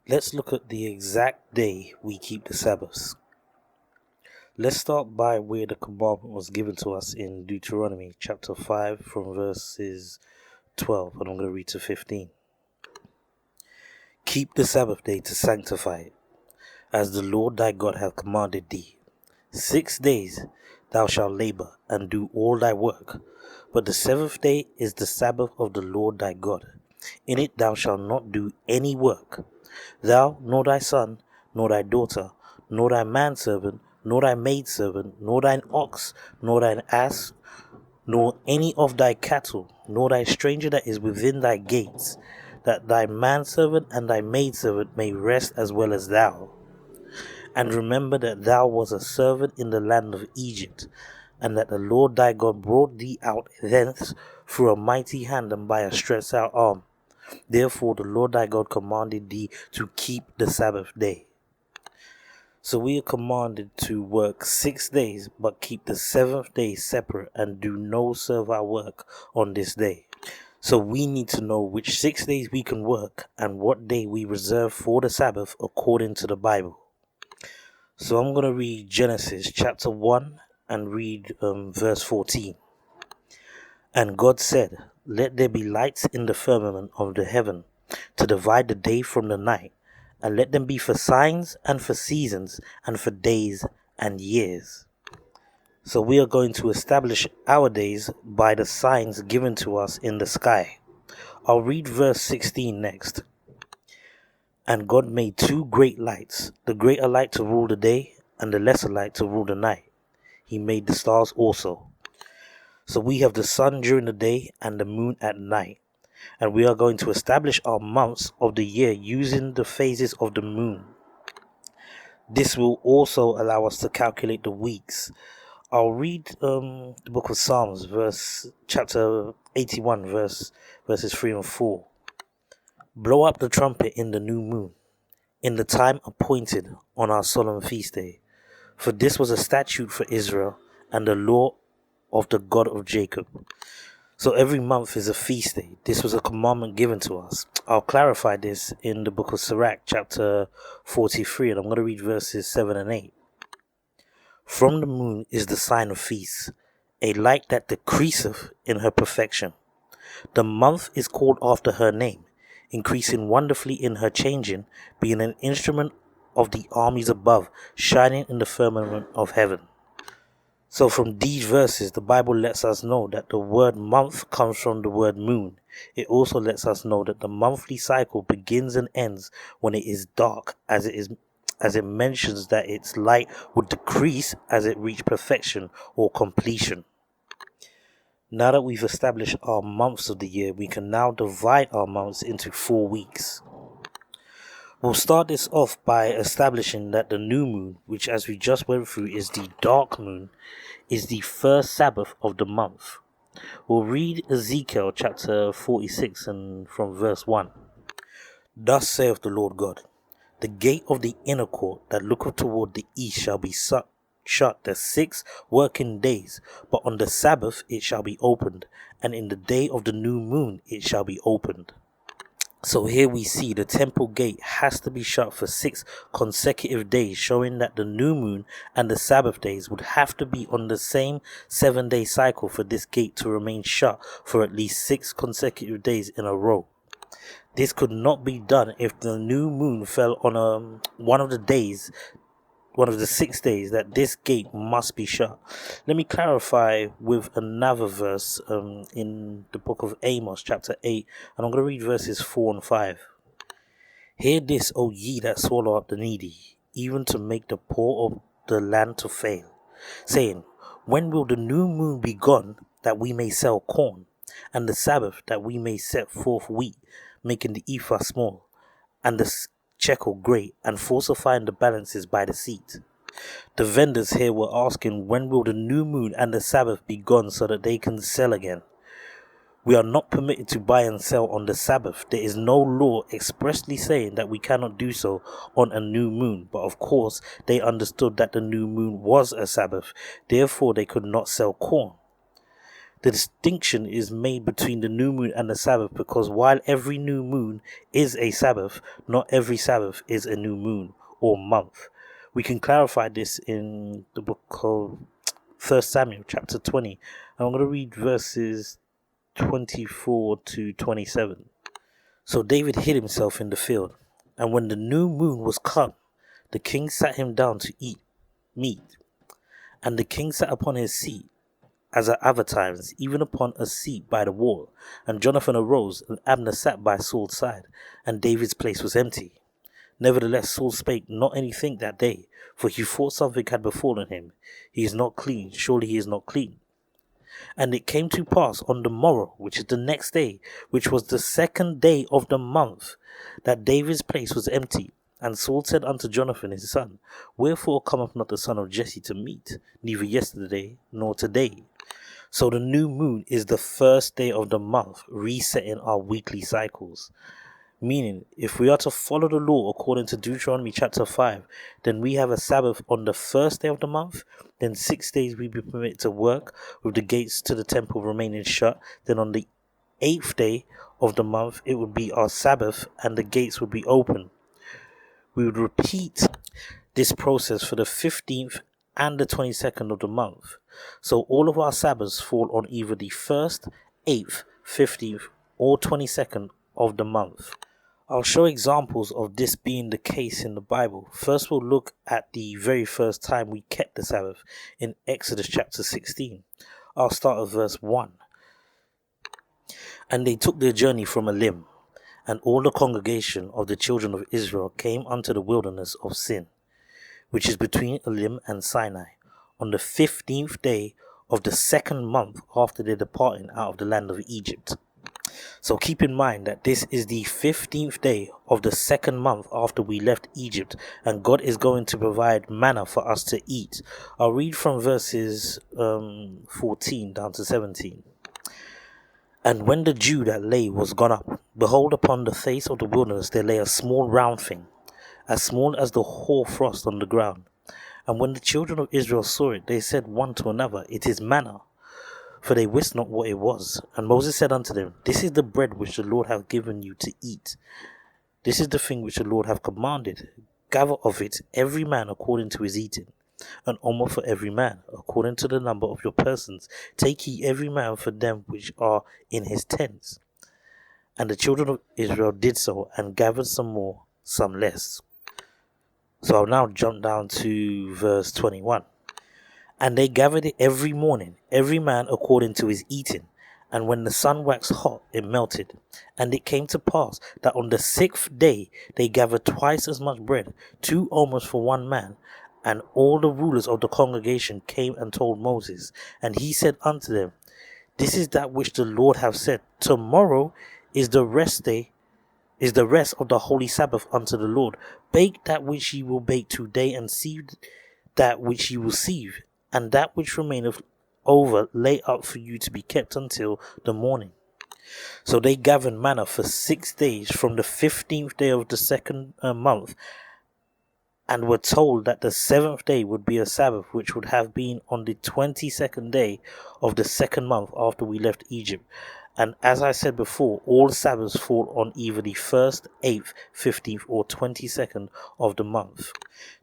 Let's look at the exact day we keep the Sabbaths. Let's start by where the commandment was given to us in Deuteronomy chapter 5 from verses 12, and I'm going to read to 15. Keep the Sabbath day to sanctify it, as the Lord thy God hath commanded thee. 6 days thou shalt labor and do all thy work, but the seventh day is the Sabbath of the Lord thy God. In it thou shalt not do any work, thou, nor thy son, nor thy daughter, nor thy manservant, nor thy maidservant, nor thine ox, nor thine ass, nor any of thy cattle, nor thy stranger that is within thy gates, that thy manservant and thy maidservant may rest as well as thou. And remember that thou wast a servant in the land of Egypt, and that the Lord thy God brought thee out thence through a mighty hand and by a stretched out arm. Therefore the Lord thy God commanded thee to keep the Sabbath day. So we are commanded to work 6 days, but keep the seventh day separate and do no servile work on this day. So we need to know which 6 days we can work and what day we reserve for the Sabbath according to the Bible. So I'm going to read Genesis chapter 1 and read verse 14. And God said, Let there be lights in the firmament of the heaven to divide the day from the night, and let them be for signs and for seasons and for days and years. So we are going to establish our days by the signs given to us in the sky. I'll read verse 16 next. And God made 2 great lights, the greater light to rule the day, and the lesser light to rule the night. He made the stars also. So we have the sun during the day and the moon at night. And we are going to establish our months of the year using the phases of the moon. This will also allow us to calculate the weeks. I'll read the book of Psalms, chapter 81, verses 3 and 4. Blow up the trumpet in the new moon, in the time appointed on our solemn feast day. For this was a statute for Israel and the law of the God of Jacob. So every month is a feast day. This was a commandment given to us. I'll clarify this in the book of Sirach, chapter 43, and I'm going to read verses 7 and 8. From the moon is the sign of feast, a light that decreaseth in her perfection. The month is called after her name, increasing wonderfully in her changing, being an instrument of the armies above, shining in the firmament of heaven. So from these verses, the Bible lets us know that the word month comes from the word moon. It also lets us know that the monthly cycle begins and ends when it is dark, as it mentions that its light would decrease as it reached perfection or completion. Now that we've established our months of the year, we can now divide our months into 4 weeks. We'll start this off by establishing that the new moon, which as we just went through is the dark moon, is the first Sabbath of the month. We'll read Ezekiel chapter 46 and from verse 1. Thus saith the Lord God, the gate of the inner court that looketh toward the east shall be shut the 6 working days, but on the Sabbath it shall be opened, and in the day of the new moon it shall be opened. So here we see the temple gate has to be shut for 6 consecutive days, showing that the new moon and the Sabbath days would have to be on the same 7-day cycle for this gate to remain shut for at least 6 consecutive days in a row. This could not be done if the new moon fell on one of the 6 days that this gate must be shut. Let me clarify with another verse in the book of Amos chapter 8, and I'm going to read verses 4 and 5. Hear this, O ye that swallow up the needy, even to make the poor of the land to fail, saying, when will the new moon be gone, that we may sell corn, and the Sabbath, that we may set forth wheat, making the ephah small, and the shekel great, and falsifying the balances by deceit. The vendors here were asking, when will the new moon and the Sabbath be gone so that they can sell again? We are not permitted to buy and sell on the Sabbath. There is no law expressly saying that we cannot do so on a new moon, but of course they understood that the new moon was a Sabbath, therefore they could not sell corn. The distinction is made between the new moon and the Sabbath because while every new moon is a Sabbath, not every Sabbath is a new moon or month. We can clarify this in the book of 1 Samuel chapter 20. And I'm going to read verses 24 to 27. So David hid himself in the field, and when the new moon was come, the king sat him down to eat meat. And the king sat upon his seat, as at other times, even upon a seat by the wall. And Jonathan arose, and Abner sat by Saul's side, and David's place was empty. Nevertheless, Saul spake not anything that day, for he thought something had befallen him. He is not clean, surely he is not clean. And it came to pass on the morrow, which is the next day, which was the second day of the month, that David's place was empty. And Saul said unto Jonathan his son, Wherefore cometh not the son of Jesse to meet, neither yesterday nor today? So the new moon is the first day of the month, resetting our weekly cycles. Meaning, if we are to follow the law according to Deuteronomy chapter 5, then we have a Sabbath on the first day of the month, then 6 days we be permitted to work, with the gates to the temple remaining shut. Then on the 8th day of the month, it would be our Sabbath, and the gates would be open. We would repeat this process for the 15th and the 22nd of the month. So all of our Sabbaths fall on either the 1st, 8th, 15th, or 22nd of the month. I'll show examples of this being the case in the Bible. First, we'll look at the very first time we kept the Sabbath in Exodus chapter 16. I'll start at verse 1. And they took their journey from Elim, and all the congregation of the children of Israel came unto the wilderness of Sin, which is between Elim and Sinai, on the 15th day of the second month after their departing out of the land of Egypt. So keep in mind that this is the 15th day of the second month after we left Egypt, and God is going to provide manna for us to eat. I'll read from verses 14 down to 17. And when the dew that lay was gone up, behold, upon the face of the wilderness there lay a small round thing, as small as the hoar frost on the ground. And when the children of Israel saw it, they said one to another, It is manna. For they wist not what it was. And Moses said unto them, This is the bread which the Lord hath given you to eat. This is the thing which the Lord hath commanded. Gather of it every man according to his eating, an omer for every man, according to the number of your persons. Take ye every man for them which are in his tents. And the children of Israel did so, and gathered some more, some less. So I'll now jump down to verse 21. And they gathered it every morning, every man according to his eating. And when the sun waxed hot, it melted. And it came to pass that on the 6th day they gathered twice as much bread, 2 omers for one man. And all the rulers of the congregation came and told Moses. And he said unto them, This is that which the Lord hath said. Tomorrow is the rest of the holy Sabbath unto the Lord. Bake that which ye will bake today, and sieve that which ye will sieve, and that which remaineth over lay up for you to be kept until the morning. So they gathered manna for 6 days from the 15th day of the second month, and were told that the 7th day would be a Sabbath, which would have been on the 22nd day of the second month after we left Egypt. And as I said before, all Sabbaths fall on either the 1st, 8th, 15th, or 22nd of the month.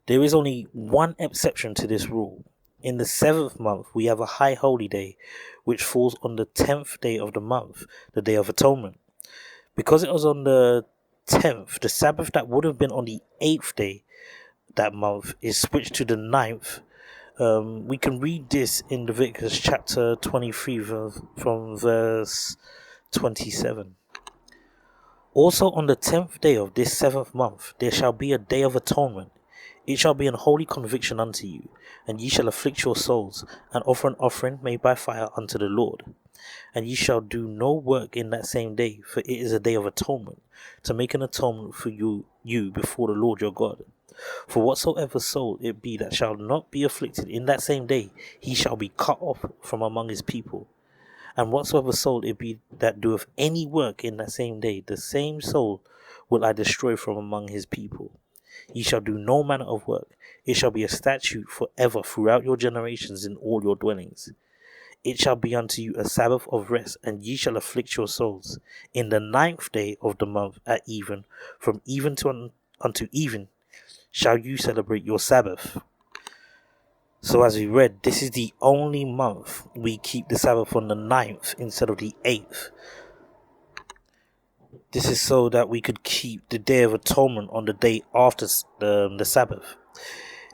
There is only one exception to this rule. In the 7th month, we have a high holy day, which falls on the 10th day of the month, the Day of Atonement. Because it was on the 10th, the Sabbath that would have been on the 8th day that month is switched to the 9th. We can read this in Leviticus chapter 23 from verse 27. Also on the 10th day of this 7th month, there shall be a day of atonement. It shall be an holy conviction unto you, and ye shall afflict your souls, and offer an offering made by fire unto the Lord. And ye shall do no work in that same day, for it is a day of atonement, to make an atonement for you before the Lord your God. For whatsoever soul it be that shall not be afflicted in that same day, he shall be cut off from among his people. And whatsoever soul it be that doeth any work in that same day, the same soul will I destroy from among his people. Ye shall do no manner of work. It shall be a statute forever throughout your generations in all your dwellings. it shall be unto you a Sabbath of rest, and ye shall afflict your souls. In the 9th day of the month at even, from even to unto even, shall you celebrate your Sabbath. So as we read, this is the only month we keep the Sabbath on the 9th instead of the 8th. This is so that we could keep the Day of Atonement on the day after the Sabbath.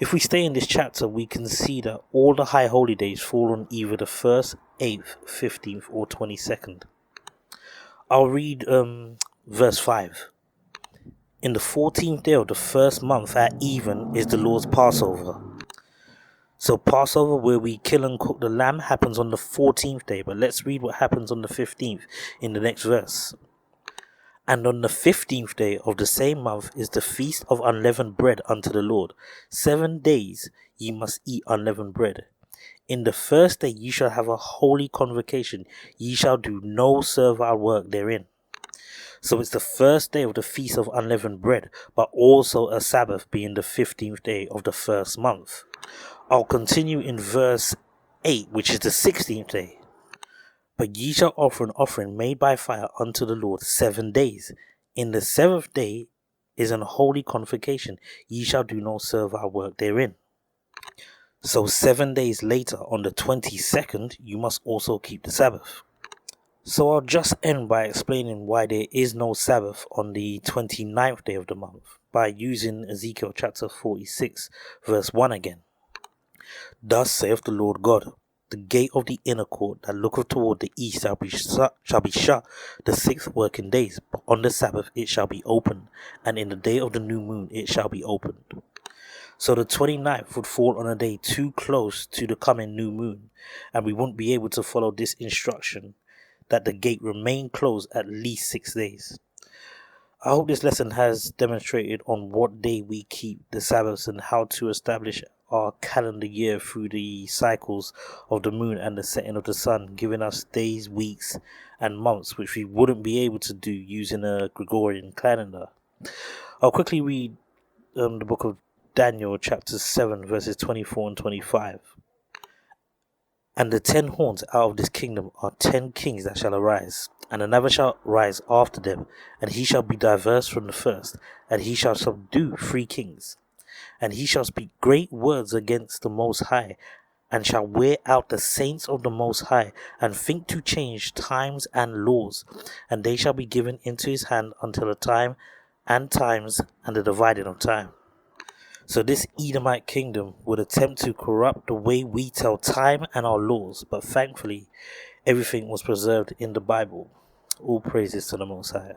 If we stay in this chapter, we can see that all the high holy days fall on either the 1st, 8th, 15th or 22nd. I'll read verse 5. In the 14th day of the first month at even is the Lord's Passover. So Passover, where we kill and cook the lamb, happens on the 14th day. But let's read what happens on the 15th in the next verse. And on the 15th day of the same month is the feast of unleavened bread unto the Lord. 7 days ye must eat unleavened bread. In the first day ye shall have a holy convocation. Ye shall do no servile work therein. So it's the first day of the feast of unleavened bread, but also a Sabbath, being the 15th day of the first month. I'll continue in verse 8, which is the 16th day. But ye shall offer an offering made by fire unto the Lord 7 days. In the 7th day is an holy convocation. Ye shall do no servile work therein. So 7 days later, on the 22nd, you must also keep the Sabbath. So I'll just end by explaining why there is no Sabbath on the 29th day of the month, by using Ezekiel chapter 46, verse 1 again. Thus saith the Lord God, the gate of the inner court that looketh toward the east shall be shut the 6 working days, but on the Sabbath it shall be opened, and in the day of the new moon it shall be opened. So the 29th would fall on a day too close to the coming new moon, and we wouldn't be able to follow this instruction that the gate remain closed at least 6 days. I hope this lesson has demonstrated on what day we keep the Sabbaths and how to establish our calendar year through the cycles of the moon and the setting of the sun, giving us days, weeks and months which we wouldn't be able to do using a Gregorian calendar. I'll quickly read the book of Daniel chapter 7 verses 24 and 25. And the 10 horns out of this kingdom are 10 kings that shall arise, and another shall rise after them, and he shall be diverse from the first, and he shall subdue 3 kings. And he shall speak great words against the Most High, and shall wear out the saints of the Most High, and think to change times and laws, and they shall be given into his hand until the time and times and the dividing of time. So this Edomite kingdom would attempt to corrupt the way we tell time and our laws, but thankfully everything was preserved in the Bible. All praises to the Most High.